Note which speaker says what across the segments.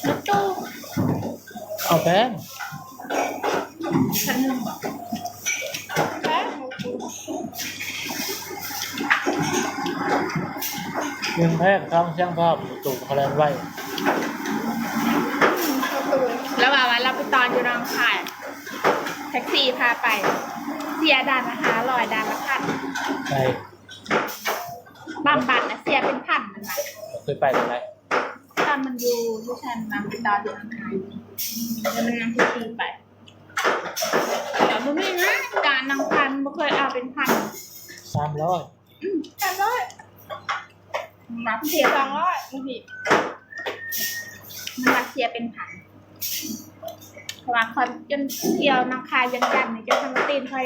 Speaker 1: รถตู้
Speaker 2: เอาแพง
Speaker 1: ชั้นหนึ่งบอกแพง
Speaker 2: เงินแพงท้องเชียงพ่อตู่คะแนนไว้
Speaker 1: แล้ววันเราไปตอนอยู่รองคายแท็กซี่พาไปเสียด่านละ500ด่านละพัน
Speaker 2: ใช่
Speaker 1: บำบัดนะเสียเป็นพันมันนะ
Speaker 2: เคยไปตรงไหน
Speaker 1: ตอนมันอยู่ที่ฉันนำไปตอนอยู่รองคายแล้วมันนั่งแท็กซี่ไปแต่มันไม่นะการนั่งพันไม่เคยเอาเป็นพัน
Speaker 2: 300
Speaker 1: รับเสีย200บางทีมันรับเสียเป็นพันเพราะว่าคนจนเที่ยวน้ำคายยังดันในจนทำตีนคอย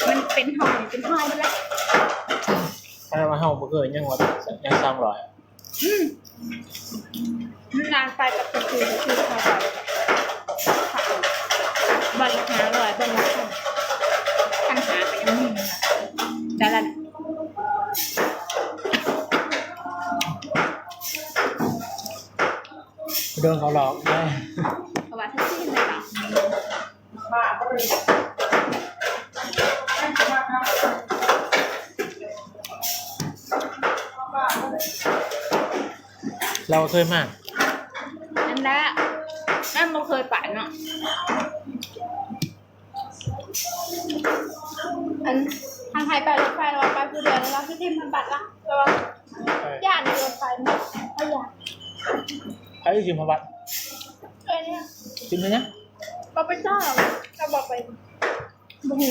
Speaker 1: มันเป็นหอยไปแล้ว
Speaker 2: ถ้ามาเฮาบ่เคยยังว่ายัง300
Speaker 1: มันนานไปกับตะคือเขาไปบัลลังก์500บัลลังก์ปัญหาไปยังมีนะแต่ละ
Speaker 2: โดนเขาหลอกได้
Speaker 1: เพราะว่าแท็กซี่เลยหรอบ้าไปเลย
Speaker 2: เราเคยมาก
Speaker 1: นั่นแหละนั่นเราเคยไปเนาะทางไทยไปรถไฟเราไปผู้เดียวแล้วที่มันบัตรละระวังย่านในรถไฟไม่อยาก
Speaker 2: ใครชิมพบัตร
Speaker 1: เนี่ย
Speaker 2: ชิมไหมเนี่ย
Speaker 1: เราไปจ้าเราบอกไปบุหิ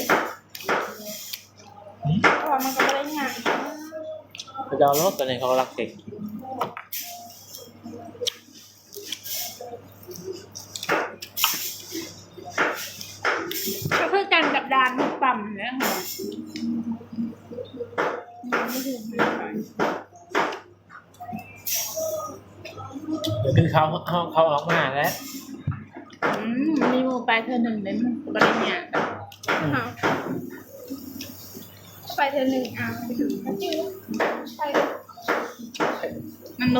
Speaker 1: เพราะว่ามันก็ไม่ได้งาน
Speaker 2: เขาจะเอารถตัวนี้เขารักเด็ก
Speaker 1: ก็คือการกับดานปั่มเนี่ยค่ะ
Speaker 2: เดี๋ยวคือเขาออกมาแล้ว
Speaker 1: มีมูไปเธอหนึ่งเลยมันบริเนียไปเธอหนึ่งไปถึงไป